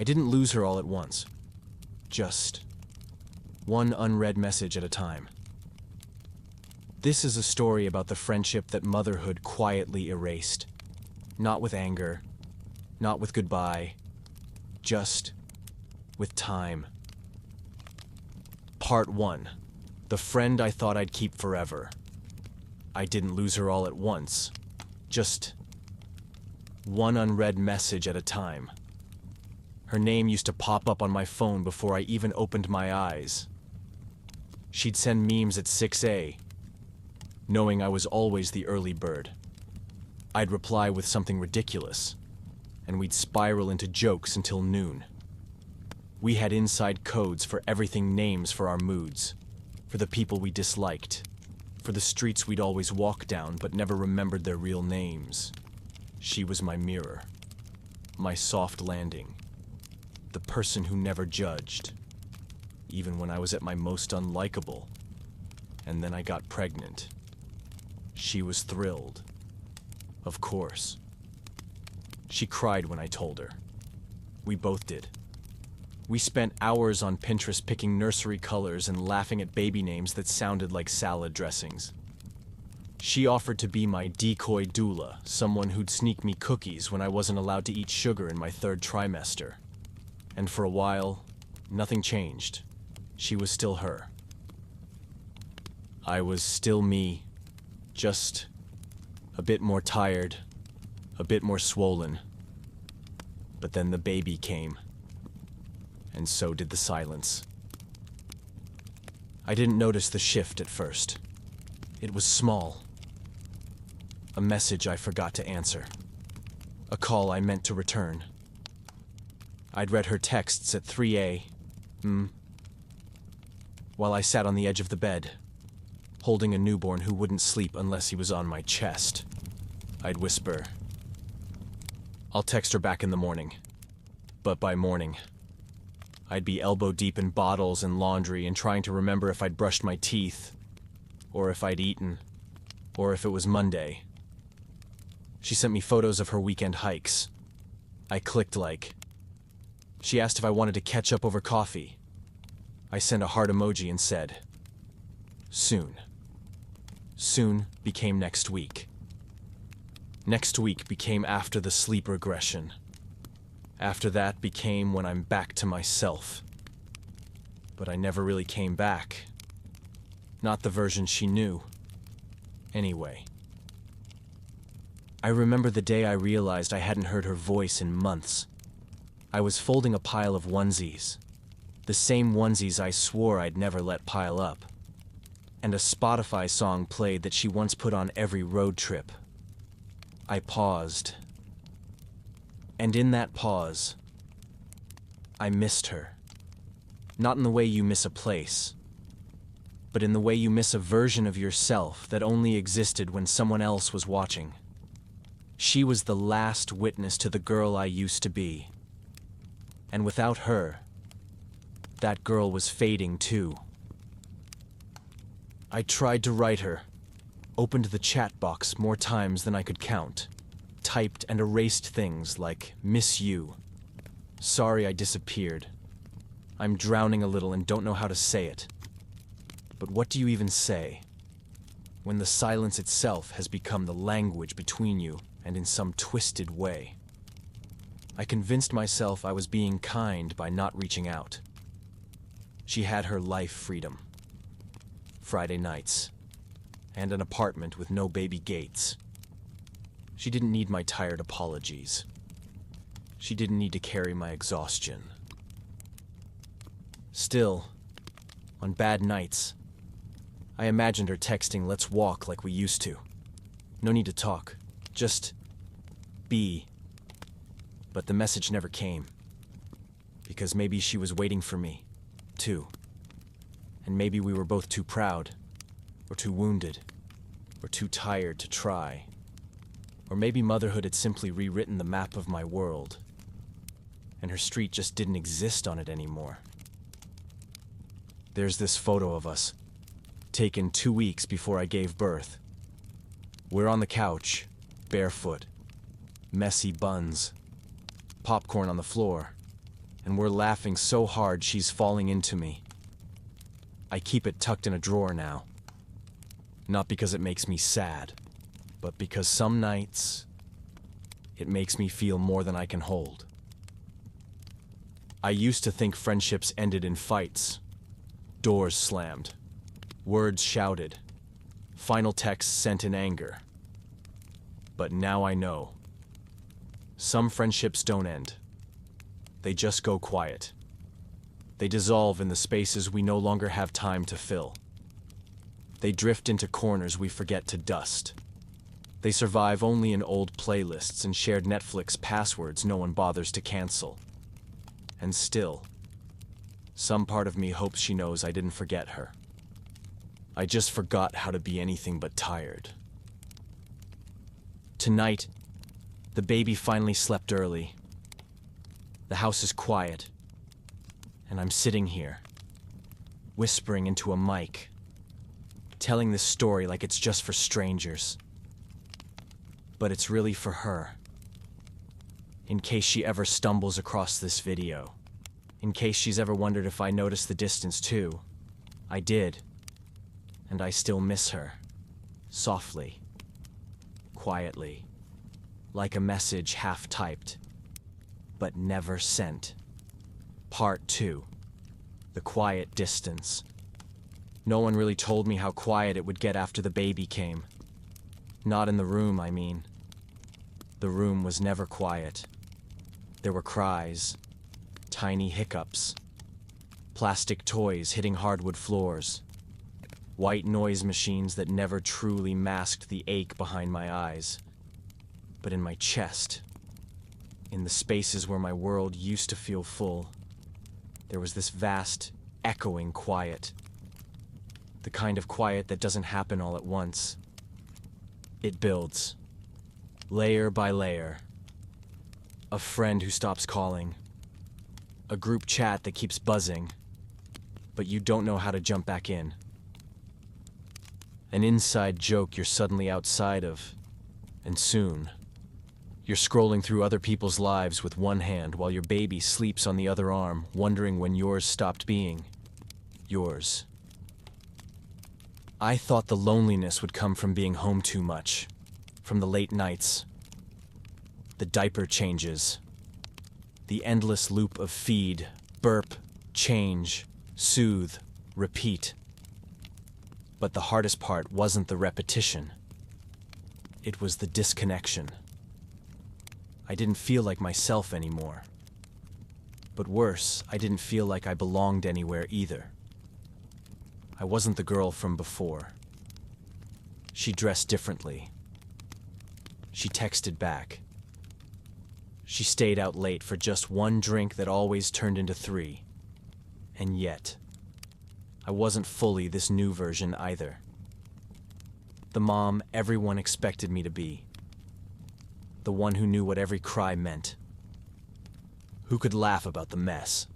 I didn't lose her all at once. Just one unread message at a time. This is a story about the friendship that motherhood quietly erased. Not with anger, not with goodbye, just with time. Part 1. The friend I thought I'd keep forever. I didn't lose her all at once. Just one unread message at a time. Her name used to pop up on my phone before I even opened my eyes. She'd send memes at 6 a.m., knowing I was always the early bird. I'd reply with something ridiculous, and we'd spiral into jokes until noon. We had inside codes for everything, names for our moods, for the people we disliked, for the streets we'd always walk down but never remembered their real names. She was my mirror, my soft landing, the person who never judged, even when I was at my most unlikable. And then I got pregnant. She was thrilled. Of course. She cried when I told her. We both did. We spent hours on Pinterest picking nursery colors and laughing at baby names that sounded like salad dressings. She offered to be my decoy doula, someone who'd sneak me cookies when I wasn't allowed to eat sugar in my 3rd trimester. And for a while, nothing changed. She was still her. I was still me, just a bit more tired, a bit more swollen. But then the baby came, and so did the silence. I didn't notice the shift at first. It was small. A message I forgot to answer. A call I meant to return. I'd read her texts at 3 a.m. while I sat on the edge of the bed, holding a newborn who wouldn't sleep unless he was on my chest. I'd whisper, "I'll text her back in the morning." But by morning, I'd be elbow deep in bottles and laundry and trying to remember if I'd brushed my teeth, or if I'd eaten, or if it was Monday. She sent me photos of her weekend hikes. I clicked like. She asked if I wanted to catch up over coffee. I sent a heart emoji and said, "Soon." Soon became next week. Next week became after the sleep regression. After that became when I'm back to myself. But I never really came back. Not the version she knew. Anyway. I remember the day I realized I hadn't heard her voice in months. I was folding a pile of onesies. The same onesies I swore I'd never let pile up. And a Spotify song played that she once put on every road trip. I paused. And in that pause, I missed her. Not in the way you miss a place, but in the way you miss a version of yourself that only existed when someone else was watching. She was the last witness to the girl I used to be. And without her, that girl was fading too. I tried to write her, opened the chat box more times than I could count, typed and erased things like, "Miss you," "Sorry I disappeared," "I'm drowning a little and don't know how to say it." But what do you even say when the silence itself has become the language between you and in some twisted way? I convinced myself I was being kind by not reaching out. She had her life freedom. Friday nights. And an apartment with no baby gates. She didn't need my tired apologies. She didn't need to carry my exhaustion. Still, on bad nights, I imagined her texting, "Let's walk like we used to. No need to talk. Just be." But the message never came. Because maybe she was waiting for me, too. And maybe we were both too proud, or too wounded, or too tired to try. Or maybe motherhood had simply rewritten the map of my world, and her street just didn't exist on it anymore. There's this photo of us, taken 2 weeks before I gave birth. We're on the couch, barefoot, messy buns, popcorn on the floor, and we're laughing so hard she's falling into me. I keep it tucked in a drawer now. Not because it makes me sad, but because some nights it makes me feel more than I can hold. I used to think friendships ended in fights, doors slammed, words shouted, final texts sent in anger. But now I know. Some friendships don't end. They just go quiet. They dissolve in the spaces we no longer have time to fill. They drift into corners we forget to dust. They survive only in old playlists and shared Netflix passwords no one bothers to cancel. And still, some part of me hopes she knows I didn't forget her. I just forgot how to be anything but tired. Tonight, the baby finally slept early. The house is quiet, and I'm sitting here, whispering into a mic, telling this story like it's just for strangers. But it's really for her. In case she ever stumbles across this video. In case she's ever wondered if I noticed the distance too. I did. And I still miss her. Softly. Quietly. Like a message half-typed, but never sent. Part 2. The quiet distance. No one really told me how quiet it would get after the baby came. Not in the room, I mean. The room was never quiet. There were cries, tiny hiccups, plastic toys hitting hardwood floors, white noise machines that never truly masked the ache behind my eyes. But in my chest, in the spaces where my world used to feel full, there was this vast, echoing quiet. The kind of quiet that doesn't happen all at once. It builds, layer by layer. A friend who stops calling. A group chat that keeps buzzing, but you don't know how to jump back in. An inside joke you're suddenly outside of, and soon, you're scrolling through other people's lives with one hand while your baby sleeps on the other arm, wondering when yours stopped being yours. I thought the loneliness would come from being home too much, from the late nights, the diaper changes, the endless loop of feed, burp, change, soothe, repeat. But the hardest part wasn't the repetition. It was the disconnection. I didn't feel like myself anymore. But worse, I didn't feel like I belonged anywhere either. I wasn't the girl from before. She dressed differently. She texted back. She stayed out late for just one drink that always turned into 3. And yet, I wasn't fully this new version either. The mom everyone expected me to be. The one who knew what every cry meant. Who could laugh about the mess.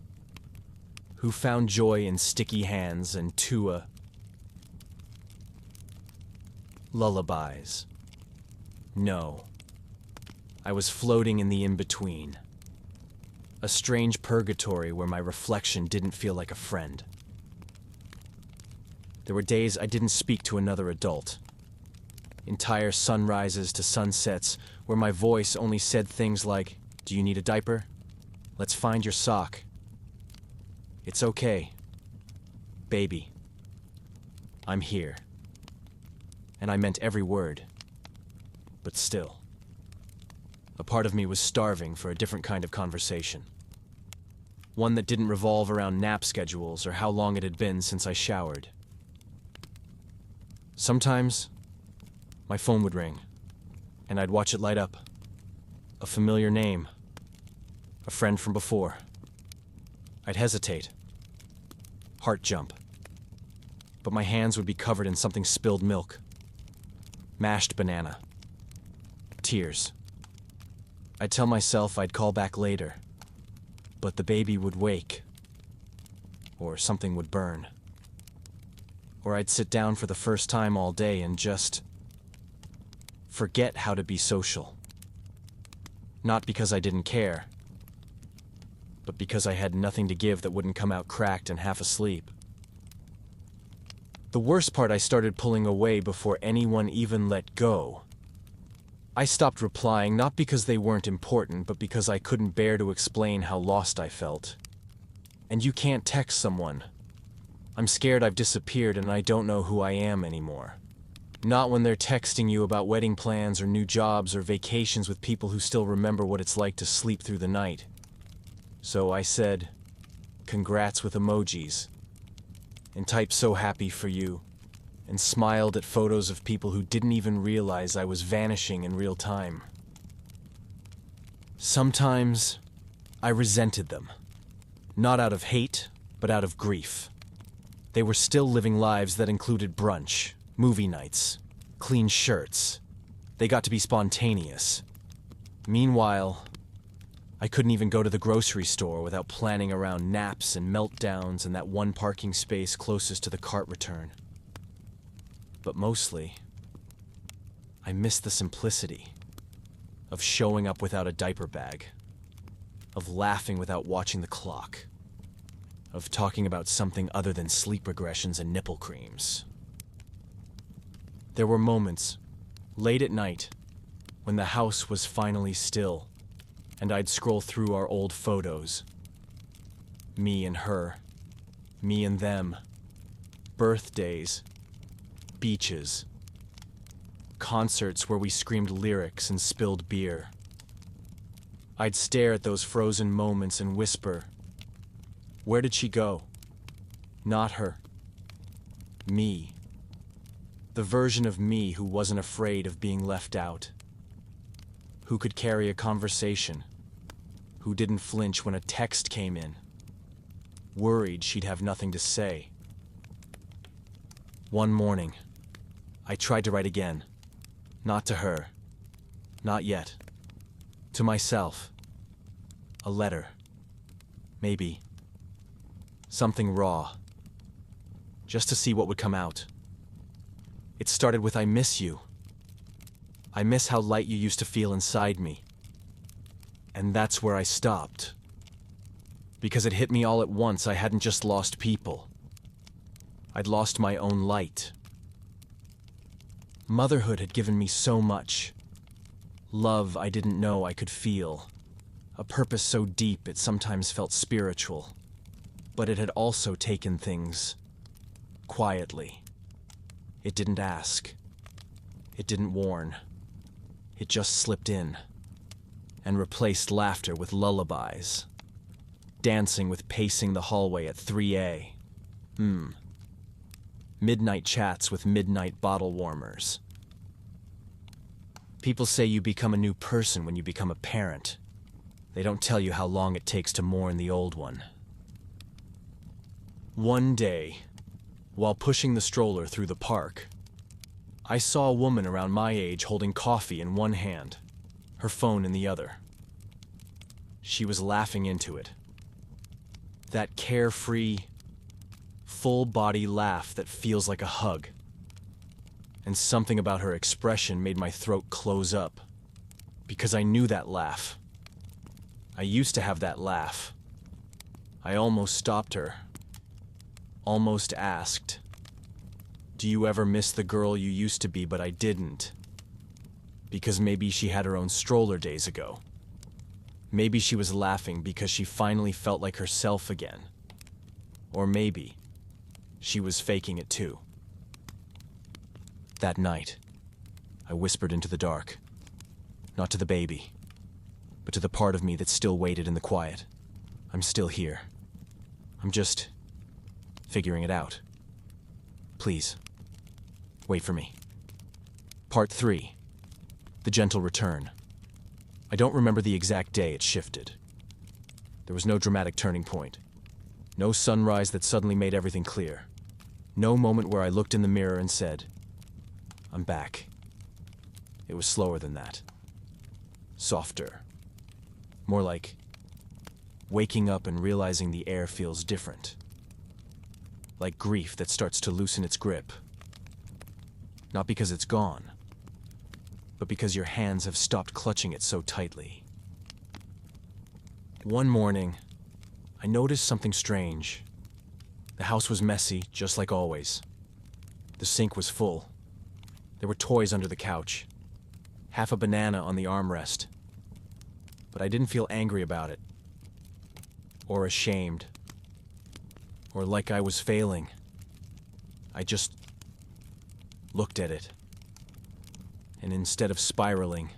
Who found joy in sticky hands and Tua lullabies. No. I was floating in the in-between. A strange purgatory where my reflection didn't feel like a friend. There were days I didn't speak to another adult. Entire sunrises to sunsets where my voice only said things like, "Do you need a diaper? Let's find your sock. It's okay. Baby. I'm here." And I meant every word. But still, a part of me was starving for a different kind of conversation. One that didn't revolve around nap schedules or how long it had been since I showered. Sometimes, my phone would ring, and I'd watch it light up. A familiar name. A friend from before. I'd hesitate. Heart jump. But my hands would be covered in something spilled milk. Mashed banana. Tears. I'd tell myself I'd call back later. But the baby would wake. Or something would burn. Or I'd sit down for the first time all day and just forget how to be social. Not because I didn't care, but because I had nothing to give that wouldn't come out cracked and half asleep. The worst part, I started pulling away before anyone even let go. I stopped replying, not because they weren't important, but because I couldn't bear to explain how lost I felt. And you can't text someone. I'm scared I've disappeared and I don't know who I am anymore. Not when they're texting you about wedding plans or new jobs or vacations with people who still remember what it's like to sleep through the night. So I said, "Congrats," with emojis, and typed "so happy for you," and smiled at photos of people who didn't even realize I was vanishing in real time. Sometimes I resented them. Not out of hate, but out of grief. They were still living lives that included brunch, movie nights, clean shirts. They got to be spontaneous. Meanwhile, I couldn't even go to the grocery store without planning around naps and meltdowns and that one parking space closest to the cart return. But mostly, I missed the simplicity of showing up without a diaper bag, of laughing without watching the clock, of talking about something other than sleep regressions and nipple creams. There were moments, late at night, when the house was finally still, and I'd scroll through our old photos. Me and her, me and them, birthdays, beaches, concerts where we screamed lyrics and spilled beer. I'd stare at those frozen moments and whisper, "Where did she go?" Not her. Me. The version of me who wasn't afraid of being left out. Who could carry a conversation. Who didn't flinch when a text came in. Worried she'd have nothing to say. One morning, I tried to write again. Not to her. Not yet. To myself. A letter. Maybe. Something raw. Just to see what would come out. It started with, "I miss you. I miss how light you used to feel inside me." And that's where I stopped. Because it hit me all at once, I hadn't just lost people. I'd lost my own light. Motherhood had given me so much. Love I didn't know I could feel. A purpose so deep it sometimes felt spiritual. But it had also taken things quietly. It didn't ask. It didn't warn. It just slipped in and replaced laughter with lullabies. Dancing with pacing the hallway at 3 a.m. Midnight chats with midnight bottle warmers. People say you become a new person when you become a parent. They don't tell you how long it takes to mourn the old one. One day, while pushing the stroller through the park, I saw a woman around my age holding coffee in one hand, her phone in the other. She was laughing into it. That carefree, full-body laugh that feels like a hug. And something about her expression made my throat close up, because I knew that laugh. I used to have that laugh. I almost stopped her. Almost asked, "Do you ever miss the girl you used to be?" But I didn't. Because maybe she had her own stroller days ago. Maybe she was laughing because she finally felt like herself again. Or maybe she was faking it too. That night, I whispered into the dark. Not to the baby, but to the part of me that still waited in the quiet. I'm still here. I'm just figuring it out. Please, wait for me. Part 3. The Gentle Return. I don't remember the exact day it shifted. There was no dramatic turning point. No sunrise that suddenly made everything clear. No moment where I looked in the mirror and said, "I'm back." It was slower than that. Softer. More like waking up and realizing the air feels different. Like grief that starts to loosen its grip. Not because it's gone, but because your hands have stopped clutching it so tightly. One morning, I noticed something strange. The house was messy, just like always. The sink was full. There were toys under the couch. Half a banana on the armrest. But I didn't feel angry about it. Or ashamed. Or like I was failing. I just looked at it. And instead of spiraling,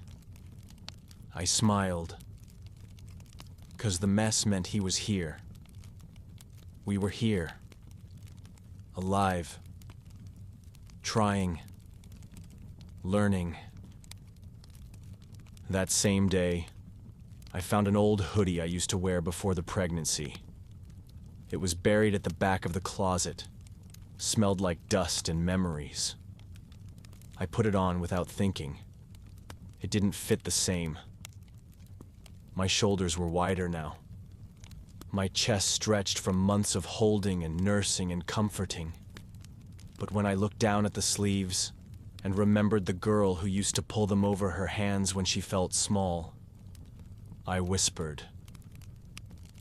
I smiled. 'Cause the mess meant he was here. We were here. Alive. Trying. Learning. That same day, I found an old hoodie I used to wear before the pregnancy. It was buried at the back of the closet. Smelled like dust and memories. I put it on without thinking. It didn't fit the same. My shoulders were wider now. My chest stretched from months of holding and nursing and comforting. But when I looked down at the sleeves and remembered the girl who used to pull them over her hands when she felt small, I whispered,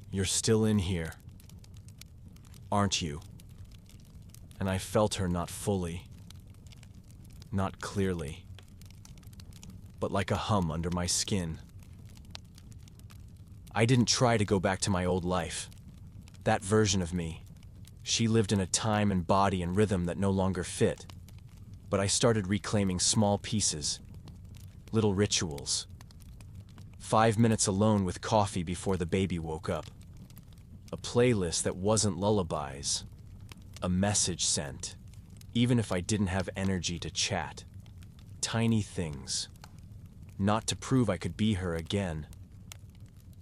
"You're still in here, aren't you?" And I felt her not fully, not clearly, but like a hum under my skin. I didn't try to go back to my old life. That version of me. She lived in a time and body and rhythm that no longer fit. But I started reclaiming small pieces, little rituals. 5 minutes alone with coffee before the baby woke up. A playlist that wasn't lullabies. A message sent, even if I didn't have energy to chat. Tiny things. Not to prove I could be her again,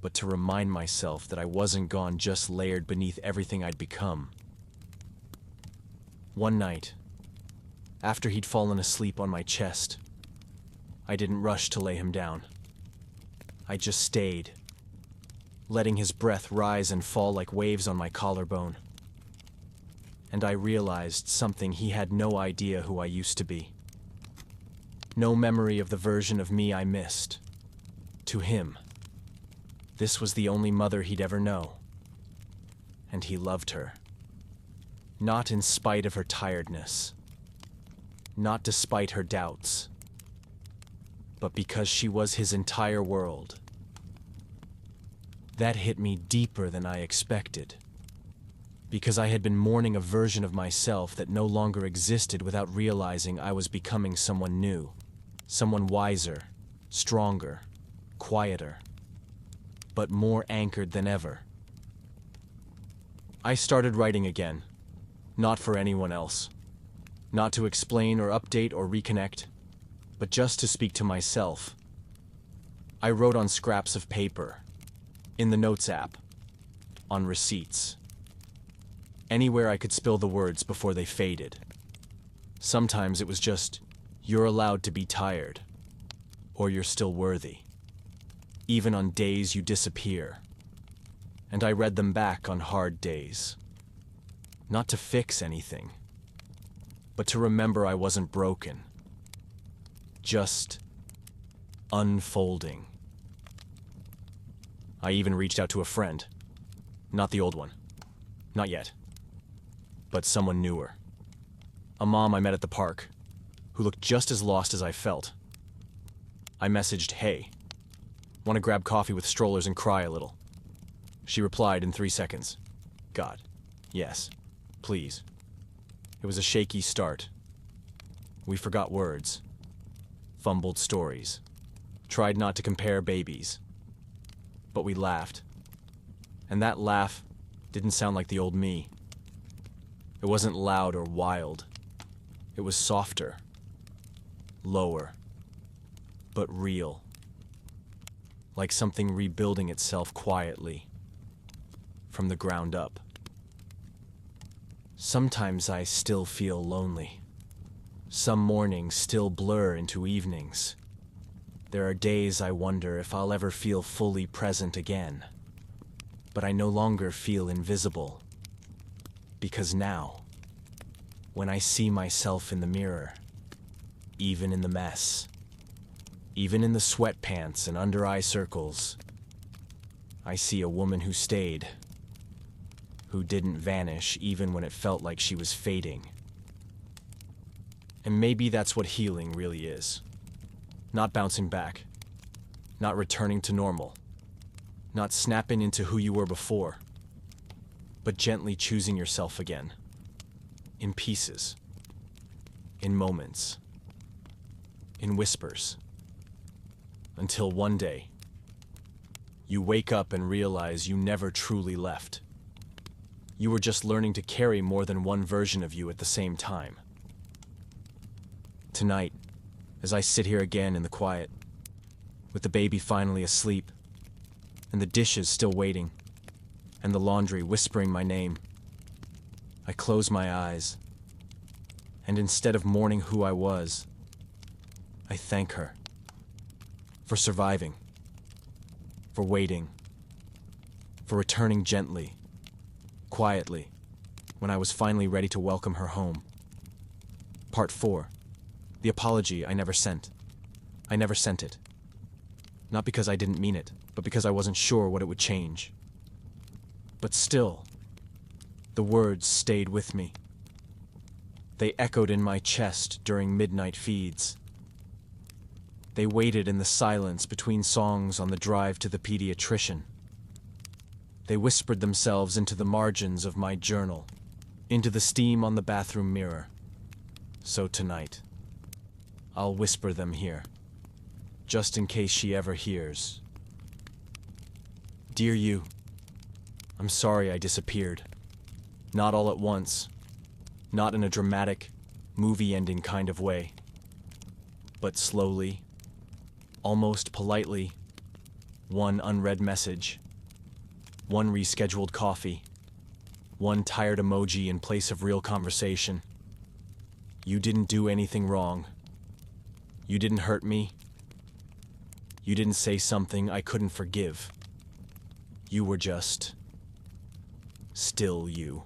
but to remind myself that I wasn't gone just layered beneath everything I'd become. One night, after he'd fallen asleep on my chest, I didn't rush to lay him down. I just stayed, letting his breath rise and fall like waves on my collarbone. And I realized something he had no idea who I used to be. No memory of the version of me I missed. To him, this was the only mother he'd ever know. And he loved her. Not in spite of her tiredness. Not despite her doubts. But because she was his entire world. That hit me deeper than I expected. Because I had been mourning a version of myself that no longer existed without realizing I was becoming someone new. Someone wiser, stronger, quieter, but more anchored than ever. I started writing again, not for anyone else, not to explain or update or reconnect, but just to speak to myself. I wrote on scraps of paper, in the Notes app, on receipts, anywhere I could spill the words before they faded. Sometimes it was just, "You're allowed to be tired," or "You're still worthy," even on days you disappear. And I read them back on hard days. Not to fix anything, but to remember I wasn't broken. Just unfolding. I even reached out to a friend. Not the old one. Not yet. But someone newer. A mom I met at the park, who looked just as lost as I felt. I messaged, "Hey, want to grab coffee with strollers and cry a little?" She replied in 3 seconds. "God, yes, please." It was a shaky start. We forgot words. Fumbled stories. Tried not to compare babies. But we laughed. And that laugh didn't sound like the old me. It wasn't loud or wild. It was softer. Lower. But real. Like something rebuilding itself quietly. From the ground up. Sometimes I still feel lonely. Some mornings still blur into evenings. There are days I wonder if I'll ever feel fully present again. But I no longer feel invisible. Because now, when I see myself in the mirror, even in the mess, even in the sweatpants and under-eye circles, I see a woman who stayed, who didn't vanish even when it felt like she was fading. And maybe that's what healing really is. Not bouncing back. Not returning to normal. Not snapping into who you were before. But gently choosing yourself again. In pieces. In moments. In whispers. Until one day, you wake up and realize you never truly left. You were just learning to carry more than one version of you at the same time. Tonight, as I sit here again in the quiet, with the baby finally asleep, and the dishes still waiting, and the laundry whispering my name, I close my eyes, and instead of mourning who I was, I thank her for surviving, for waiting, for returning gently, quietly, when I was finally ready to welcome her home. Part 4. The apology I never sent. I never sent it. Not because I didn't mean it, but because I wasn't sure what it would change. But still, the words stayed with me. They echoed in my chest during midnight feeds. They waited in the silence between songs on the drive to the pediatrician. They whispered themselves into the margins of my journal, into the steam on the bathroom mirror. So tonight, I'll whisper them here, just in case she ever hears. Dear you, I'm sorry I disappeared. Not all at once. Not in a dramatic, movie-ending kind of way. But slowly, almost politely, one unread message, one rescheduled coffee, one tired emoji in place of real conversation. You didn't do anything wrong. You didn't hurt me. You didn't say something I couldn't forgive. You were just still you.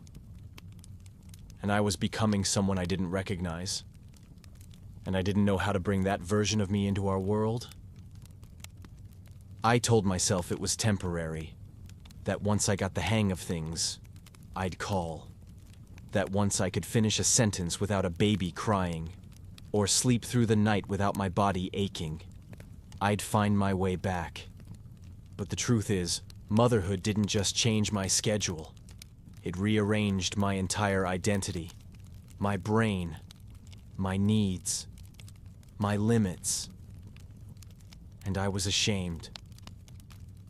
And I was becoming someone I didn't recognize. And I didn't know how to bring that version of me into our world. I told myself it was temporary, that once I got the hang of things, I'd call. That once I could finish a sentence without a baby crying, or sleep through the night without my body aching, I'd find my way back. But the truth is, motherhood didn't just change my schedule. It rearranged my entire identity, my brain, my needs, my limits. And I was ashamed.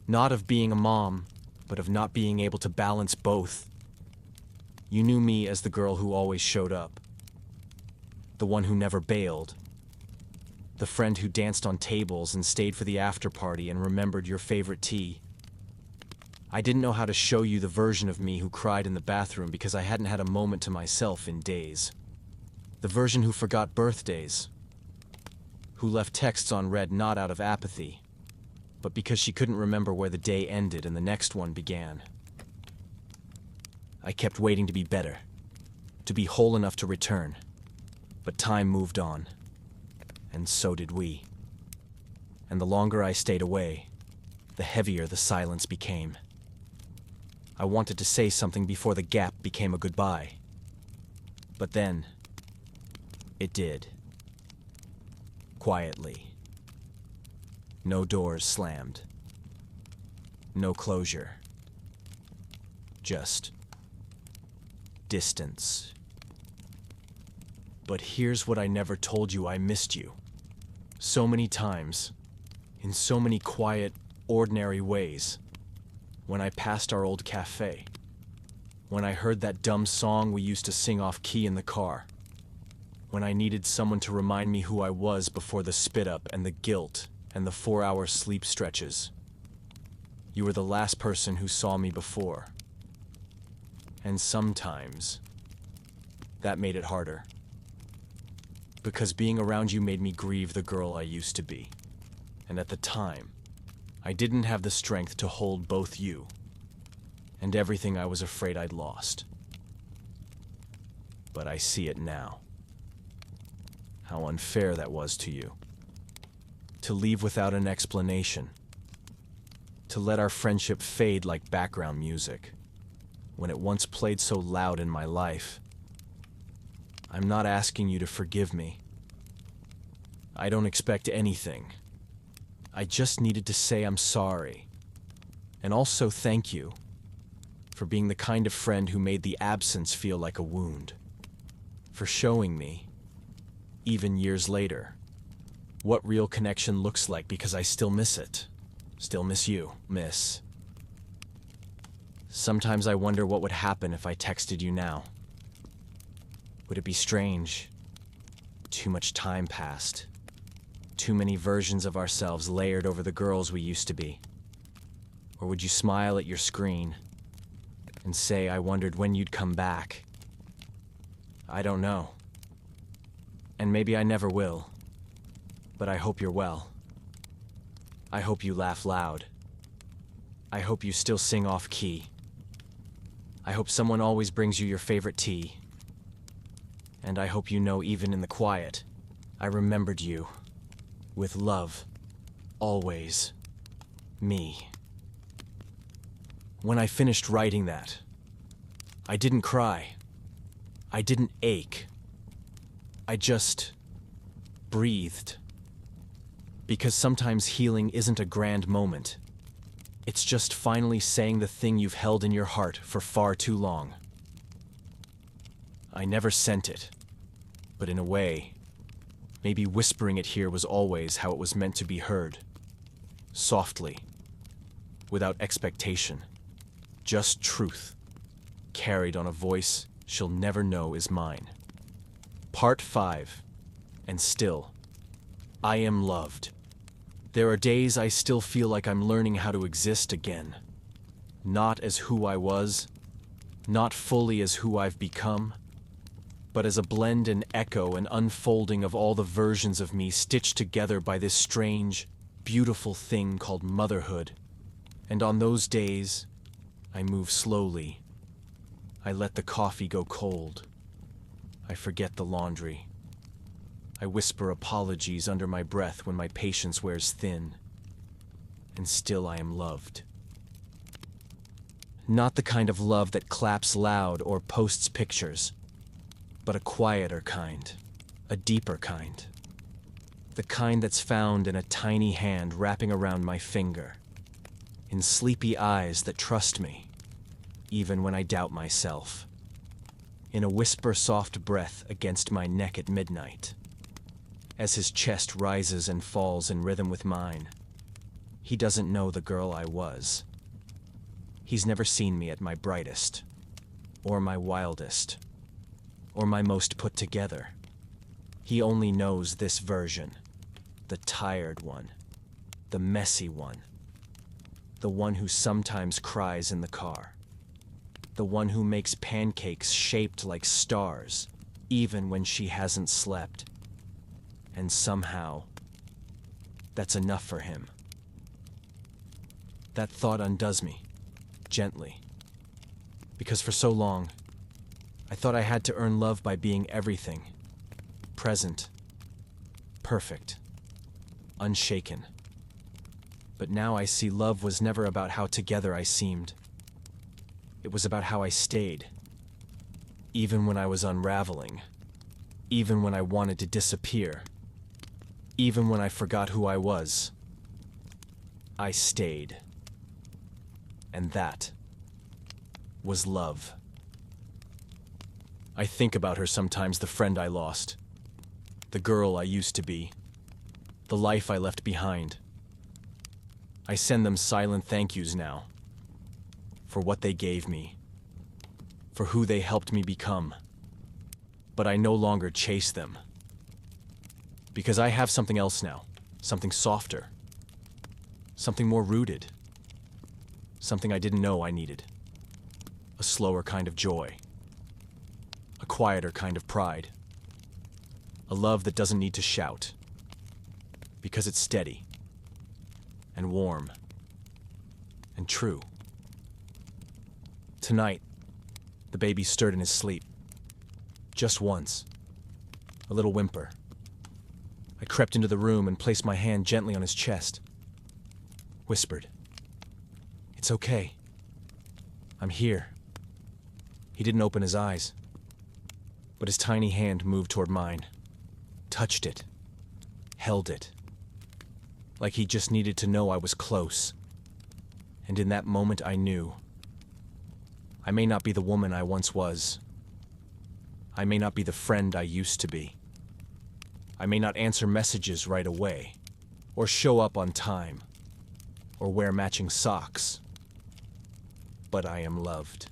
Not of being a mom, but of not being able to balance both. You knew me as the girl who always showed up. The one who never bailed. The friend who danced on tables and stayed for the after party and remembered your favorite tea. I didn't know how to show you the version of me who cried in the bathroom because I hadn't had a moment to myself in days. The version who forgot birthdays. Who left texts unread not out of apathy, but because she couldn't remember where the day ended and the next one began. I kept waiting to be better, to be whole enough to return. But time moved on, and so did we. And the longer I stayed away, the heavier the silence became. I wanted to say something before the gap became a goodbye. But then, it did. Quietly. No doors slammed. No closure. Just distance. But here's what I never told you: I missed you. So many times, in so many quiet, ordinary ways. When I passed our old cafe. When I heard that dumb song we used to sing off key in the car. When I needed someone to remind me who I was before the spit-up and the guilt and the 4-hour sleep stretches. You were the last person who saw me before. And sometimes, that made it harder. Because being around you made me grieve the girl I used to be. And at the time, I didn't have the strength to hold both you and everything I was afraid I'd lost. But I see it now. How unfair that was to you. To leave without an explanation. To let our friendship fade like background music. when it once played so loud in my life. I'm not asking you to forgive me. I don't expect anything. I just needed to say I'm sorry. And also thank you for being the kind of friend who made the absence feel like a wound. For showing me, even years later, what real connection looks like, because I still miss it. Still miss you, miss. Sometimes I wonder what would happen if I texted you now. Would it be strange? Too much time passed. Too many versions of ourselves layered over the girls we used to be. Or would you smile at your screen and say, I wondered when you'd come back? I don't know. And maybe I never will. But I hope you're well. I hope you laugh loud. I hope you still sing off key. I hope someone always brings you your favorite tea. And I hope you know, even in the quiet, I remembered you. With love. Always. Me. When I finished writing that, I didn't cry. I didn't ache. I just breathed. Because sometimes healing isn't a grand moment. It's just finally saying the thing you've held in your heart for far too long. I never sent it, but in a way, maybe whispering it here was always how it was meant to be heard. Softly, without expectation, just truth, carried on a voice she'll never know is mine. Part 5, and still, I am loved. There are days I still feel like I'm learning how to exist again. Not as who I was, not fully as who I've become, but as a blend and echo and unfolding of all the versions of me stitched together by this strange, beautiful thing called motherhood. And on those days, I move slowly. I let the coffee go cold. I forget the laundry. I whisper apologies under my breath when my patience wears thin. And still I am loved. Not the kind of love that claps loud or posts pictures, but a quieter kind, a deeper kind. The kind that's found in a tiny hand wrapping around my finger, in sleepy eyes that trust me, even when I doubt myself, in a whisper-soft breath against my neck at midnight. As his chest rises and falls in rhythm with mine, he doesn't know the girl I was. He's never seen me at my brightest, or my wildest, or my most put together. He only knows this version, the tired one, the messy one, the one who sometimes cries in the car, the one who makes pancakes shaped like stars, even when she hasn't slept. And somehow, that's enough for him. That thought undoes me, gently, because for so long, I thought I had to earn love by being everything, present, perfect, unshaken. But now I see love was never about how together I seemed. It was about how I stayed, even when I was unraveling, even when I wanted to disappear, even when I forgot who I was. I stayed. And that was love. I think about her sometimes, the friend I lost, the girl I used to be, the life I left behind. I send them silent thank yous now, for what they gave me, for who they helped me become. But I no longer chase them, because I have something else now, something softer, something more rooted, something I didn't know I needed, a slower kind of joy, a quieter kind of pride, a love that doesn't need to shout, because it's steady and warm and true. Tonight, the baby stirred in his sleep. Just once. A little whimper. I crept into the room and placed my hand gently on his chest. Whispered, "It's okay. I'm here. He didn't open his eyes, but his tiny hand moved toward mine, touched it, held it, like he just needed to know I was close. And in that moment I knew. I may not be the woman I once was. I may not be the friend I used to be. I may not answer messages right away, or show up on time, or wear matching socks. But I am loved.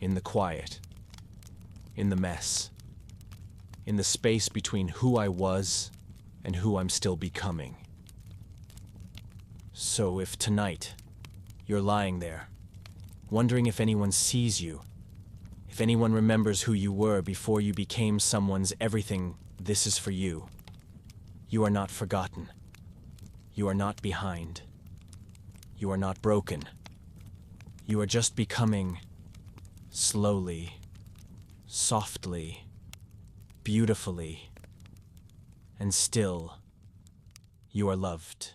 In the quiet, in the mess, in the space between who I was and who I'm still becoming. So if tonight you're lying there, wondering if anyone sees you, if anyone remembers who you were before you became someone's everything, this is for you. You are not forgotten. You are not behind. You are not broken. You are just becoming, slowly, softly, beautifully, and still, you are loved.